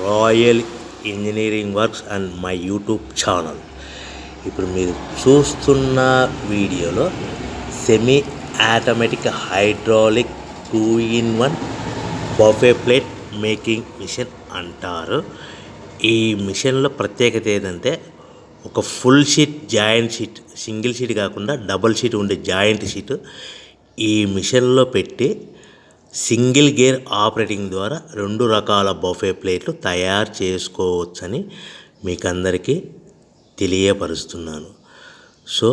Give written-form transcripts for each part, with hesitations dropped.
Royal Engineering Works and my YouTube channel. ఇప్పుడు మీరు చూస్తున్న వీడియోలో semi automatic hydraulic 2-in-1 buffet plate making machine అంటారు. ఈ మిషన్లో ప్రత్యేకత ఏంటంటే ఒక full sheet joint sheet, single sheet కాకుండా డబుల్ షీట్ ఉండే జాయింట్ షీట్ ఈ మిషన్లో పెట్టి సింగిల్ గేర్ ఆపరేటింగ్ ద్వారా 2 రకాల బఫే ప్లేట్లు తయారు చేసుకోవచ్చని మీకు అందరికీ తెలియపరుస్తున్నాను. సో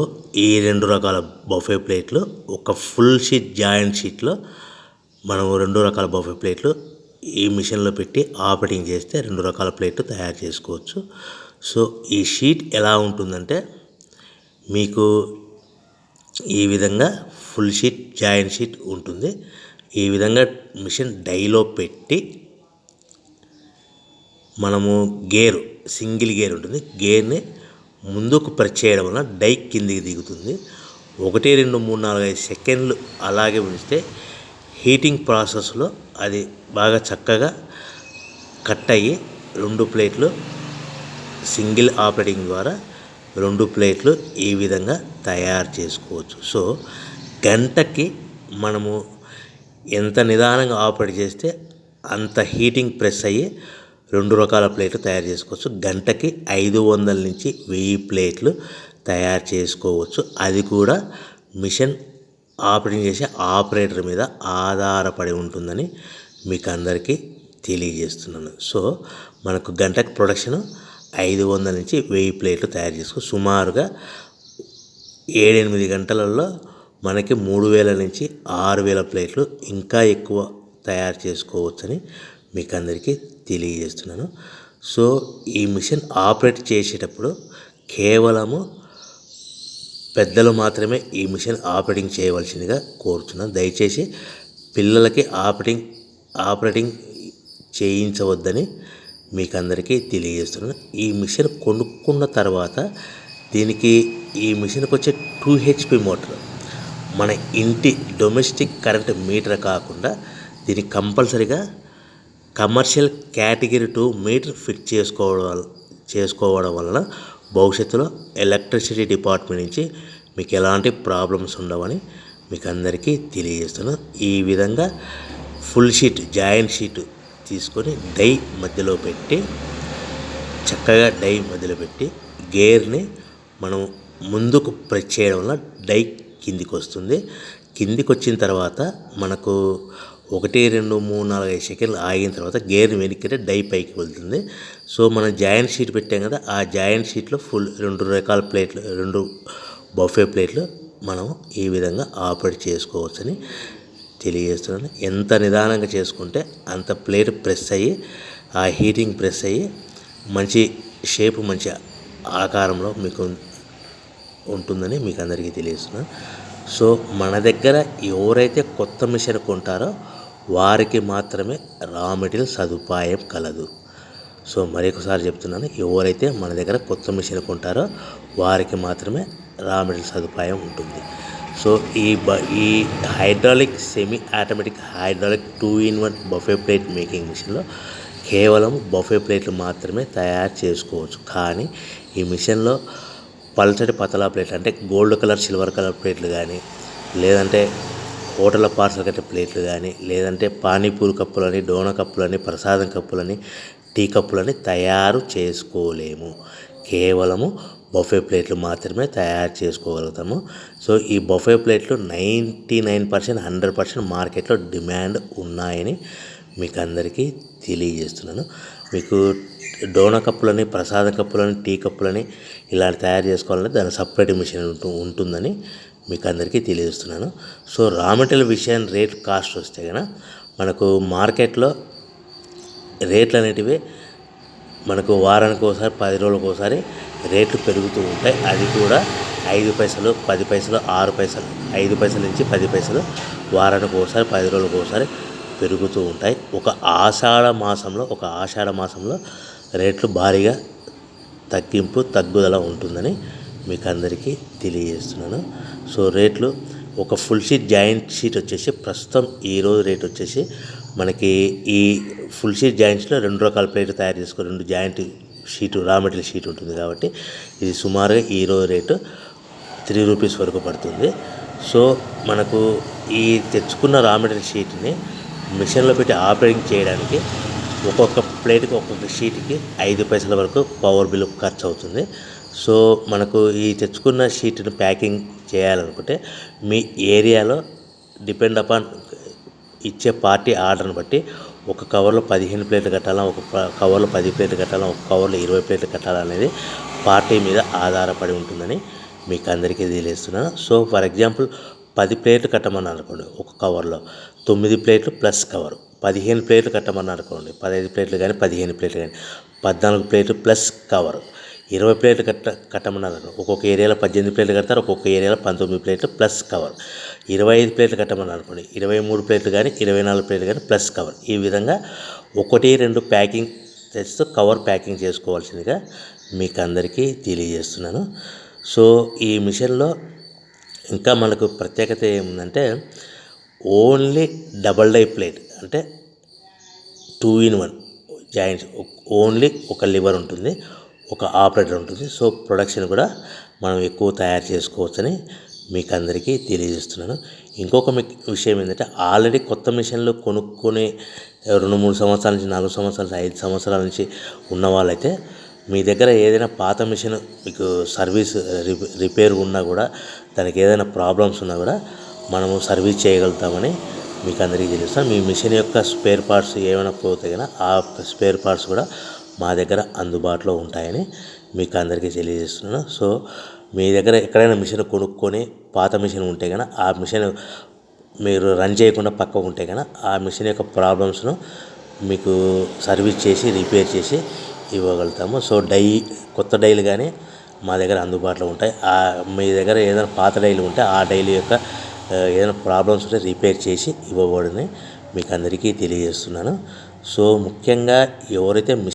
ఈ 2 రకాల బఫే ప్లేట్లు ఒక ఫుల్ షీట్ జాయింట్ షీట్లో మనం 2 రకాల బఫే ప్లేట్లు ఈ మిషన్లో పెట్టి ఆపరేటింగ్ చేస్తే 2 రకాల ప్లేట్లు తయారు చేసుకోవచ్చు. సో ఈ షీట్ ఎలా ఉంటుందంటే మీకు ఈ విధంగా ఫుల్ షీట్ జాయింట్ షీట్ ఉంటుంది. ఈ విధంగా మిషన్ డైలో పెట్టి మనము గేరు సింగిల్ గేర్ ఉంటుంది, గేర్ని ముందుకు ప్రెస్ చేయడం వల్ల డై కిందికి దిగుతుంది. 1 2 3 4 5 సెకండ్లు అలాగే ఉంచితే హీటింగ్ ప్రాసెస్లో అది బాగా చక్కగా కట్ అయ్యి 2 ప్లేట్లు సింగిల్ ఆపరేటింగ్ ద్వారా 2 ప్లేట్లు ఈ విధంగా తయారు చేసుకోవచ్చు. సో గంటకి మనము ఎంత నిదానంగా ఆపరేట్ చేస్తే అంత హీటింగ్ ప్రెస్ అయ్యి 2 రకాల ప్లేట్లు తయారు చేసుకోవచ్చు. గంటకి 500 నుంచి 1000 ప్లేట్లు తయారు చేసుకోవచ్చు. అది కూడా మిషన్ ఆపరేటింగ్ చేసే ఆపరేటర్ మీద ఆధారపడి ఉంటుందని మీకు అందరికీ తెలియజేస్తున్నాను. సో మనకు గంటకి ప్రొడక్షన్ 500 నుంచి 1000 ప్లేట్లు తయారు చేసుకో సుమారుగా 7-8 గంటలలో మనకి 3000 నుంచి 6000 ప్లేట్లు ఇంకా ఎక్కువ తయారు చేసుకోవచ్చని మీకు అందరికీ తెలియజేస్తున్నాను. సో ఈ మిషన్ ఆపరేట్ చేసేటప్పుడు కేవలము పెద్దలు మాత్రమే ఈ మిషన్ ఆపరేటింగ్ చేయవలసిందిగా కోరుతున్నాను. దయచేసి పిల్లలకి ఆపరేటింగ్ చేయించవద్దని మీకు అందరికీ తెలియజేస్తున్నాను. ఈ మిషన్ కొనుక్కున్న తర్వాత ఈ మిషన్కి వచ్చే 2 HP మోటార్ మన ఇంటి డొమెస్టిక్ కరెంట్ మీటర్ కాకుండా దీనికి కంపల్సరీగా కమర్షియల్ కేటగిరీ 2 మీటర్ ఫిట్ చేసుకోవడం వలన భవిష్యత్తులో ఎలక్ట్రిసిటీ డిపార్ట్మెంట్ నుంచి మీకు ఎలాంటి ప్రాబ్లమ్స్ ఉండవని మీకు అందరికీ తెలియజేస్తున్నాను. ఈ విధంగా ఫుల్ షీట్ జాయింట్ షీట్ తీసుకొని డై మధ్యలో పెట్టి చక్కగా డై మధ్యలో పెట్టి గేర్ని మనం ముందుకు ప్రెస్ చేయడం వల్ల డై కిందికి వస్తుంది. కిందికి వచ్చిన తర్వాత మనకు 1 2 3 4 5 సెకండ్లు ఆగిన తర్వాత గేర్ని వెనక్కి డై పైకి వెళ్తుంది. సో మనం జాయింట్ షీట్ పెట్టాం కదా, ఆ జాయింట్ షీట్లో ఫుల్ 2 రకాల ప్లేట్లు 2 బఫే ప్లేట్లు మనం ఈ విధంగా ఆపరేట్ చేసుకోవచ్చని తెలియజేస్తున్నాను. ఎంత నిదానంగా చేసుకుంటే అంత ప్లేట్ ప్రెస్ అయ్యి ఆ హీటింగ్ ప్రెస్ అయ్యి మంచి షేప్ మంచి ఆకారంలో మీకు ఉంటుందని మీకు అందరికీ తెలియజేస్తున్నాను. సో మన దగ్గర ఎవరైతే కొత్త మిషన్ కొంటారో వారికి మాత్రమే రా మెటీరియల్ సదుపాయం కలదు. సో మరొకసారి చెప్తున్నాను, ఎవరైతే మన దగ్గర కొత్త మిషన్ కొంటారో వారికి మాత్రమే రా మెటీరియల్ సదుపాయం ఉంటుంది. సో ఈ hydraulic semi automatic hydraulic 2-in-1 buffet plate making మిషన్లో కేవలం బఫే ప్లేట్లు మాత్రమే తయారు చేసుకోవచ్చు. కానీ ఈ మిషన్లో పల్చటి పతలా ప్లేట్లు అంటే గోల్డ్ కలర్ సిల్వర్ కలర్ ప్లేట్లు కానీ, లేదంటే హోటల్ పార్సల్ కట్టే ప్లేట్లు కానీ, లేదంటే పానీపూరి కప్పులని, డోనా కప్పులని, ప్రసాదం కప్పులని, టీ కప్పులని తయారు చేసుకోలేము. కేవలము బఫే ప్లేట్లు మాత్రమే తయారు చేసుకోగలుగుతాము. సో ఈ బఫే ప్లేట్లు 99% 100% మార్కెట్లో డిమాండ్ ఉన్నాయని మీకు అందరికీ తెలియజేస్తున్నాను. మీకు డోనా కప్పులని, ప్రసాదం కప్పులని, టీ కప్పులని ఇలాంటి తయారు చేసుకోవాలంటే దాని సపరేట్ మిషన్ ఉంటుందని మీకు అందరికీ తెలియజేస్తున్నాను. సో రా మెటీరియల్ విషయం రేట్ కాస్ట్ వస్తే కనుక మనకు మార్కెట్లో రేట్లు అనేటివి మనకు వారానికి ఒకసారి 10 రోజులకు ఒకసారి రేట్లు పెరుగుతూ ఉంటాయి. అది కూడా 5 పైసలు 10 పైసలు 6 పైసలు 5 పైసల నుంచి 10 పైసలు వారానికి ఒకసారి 10 రోజులకు ఒకసారి పెరుగుతూ ఉంటాయి. ఒక ఆషాఢ మాసంలో రేట్లు భారీగా తగ్గుదల ఉంటుందని మీకు అందరికీ తెలియజేస్తున్నాను. సో రేట్లు ఒక ఫుల్ షీట్ జాయింట్ షీట్ వచ్చేసి ప్రస్తుతం ఈరోజు రేట్ వచ్చేసి మనకి ఈ ఫుల్ షీట్ జాయింట్స్లో 2 రకాల ప్లేట్లు తయారు చేసుకో 2 joint sheet raw material sheet ఉంటుంది కాబట్టి ఇది సుమారుగా ఈరోజు రేటు 3 రూపీస్ వరకు పడుతుంది. సో మనకు ఈ తెచ్చుకున్న రా మెటీరియల్ షీట్ని మిషన్లో పెట్టి ఆపరేటింగ్ చేయడానికి ఒక్కొక్క ప్లేట్కి ఒక్కొక్క షీట్కి 5 పైసల వరకు పవర్ బిల్ ఖర్చు అవుతుంది. సో మనకు ఈ తెచ్చుకున్న షీట్ని ప్యాకింగ్ చేయాలనుకుంటే మీ ఏరియాలో డిపెండ్ అపాన్ ఇచ్చే పార్టీ ఆర్డర్ని బట్టి ఒక కవర్లో 15 ప్లేట్లు కట్టాలా, ఒక కవర్లో 10 ప్లేట్లు కట్టాలా, ఒక కవర్లో 20 ప్లేట్లు కట్టాలనేది పార్టీ మీద ఆధారపడి ఉంటుందని మీకు అందరికీ తెలియజేస్తున్నాను. సో ఫర్ ఎగ్జాంపుల్ 10 ప్లేట్లు కట్టమని అనుకోండి, ఒక కవర్లో 9 ప్లేట్లు ప్లస్ కవరు. 15 ప్లేట్లు కట్టమని అనుకోండి, 15 ప్లేట్లు కానీ 15 ప్లేట్లు కానీ 14 ప్లేట్లు ప్లస్ కవరు. 20 ప్లేట్లు కట్టమన్నారు. ఒక్కొక్క ఏరియాలో 18 ప్లేట్లు కడతారు, ఒక్కొక్క ఏరియాలో 19 ప్లేట్లు ప్లస్ కవర్. 25 ప్లేట్లు కట్టమని అనుకోండి, 23 ప్లేట్లు కానీ 24 ప్లేట్లు కానీ ప్లస్ కవర్. ఈ విధంగా 1-2 ప్యాకింగ్ తెస్తూ కవర్ ప్యాకింగ్ చేసుకోవాల్సిందిగా మీకు అందరికీ తెలియజేస్తున్నాను. సో ఈ మిషన్లో ఇంకా మనకు ప్రత్యేకత ఏముందంటే ఓన్లీ డబల్ డై ప్లేట్, అంటే 2-in-1 జాయింట్స్. ఓన్లీ ఒక లివర్ ఉంటుంది, ఒక ఆపరేటర్ ఉంటుంది. సో ప్రొడక్షన్ కూడా మనం ఎక్కువ తయారు చేసుకోవచ్చని మీకు అందరికీ తెలియజేస్తున్నాను. ఇంకొక విషయం ఏంటంటే ఆల్రెడీ కొత్త మిషన్లు కొనుక్కొని 2-3 సంవత్సరాల నుంచి 4 సంవత్సరాల నుంచి 5 సంవత్సరాల నుంచి ఉన్న వాళ్ళైతే మీ దగ్గర ఏదైనా పాత మిషన్ మీకు సర్వీస్ రిపేర్ ఉన్నా కూడా, దానికి ఏదైనా ప్రాబ్లమ్స్ ఉన్నా కూడా మనము సర్వీస్ చేయగలుగుతామని మీకు అందరికీ తెలుస్తాను. మీ మిషన్ యొక్క స్పేర్ పార్ట్స్ ఏమైనా పోతే కనుక ఆ స్పేర్ పార్ట్స్ కూడా మా దగ్గర అందుబాటులో ఉంటాయని మీకు అందరికీ తెలియజేస్తున్నాను. సో మీ దగ్గర ఎక్కడైనా మిషన్ కొనుక్కొని పాత మిషన్ ఉంటే కనుక ఆ మిషన్ మీరు రన్ చేయకుండా పక్కకు ఉంటే కనుక ఆ మిషన్ యొక్క ప్రాబ్లమ్స్ను మీకు సర్వీస్ చేసి రిపేర్ చేసి ఇవ్వగలుగుతాము. సో కొత్త డైలు కానీ మా దగ్గర అందుబాటులో ఉంటాయి. మీ దగ్గర ఏదైనా పాత డైలు ఉంటే ఆ డైలు యొక్క ఏదైనా ప్రాబ్లమ్స్ ఉంటే రిపేర్ చేసి ఇవ్వబడని మీకు అందరికీ తెలియజేస్తున్నాను. సో ముఖ్యంగా ఎవరైతే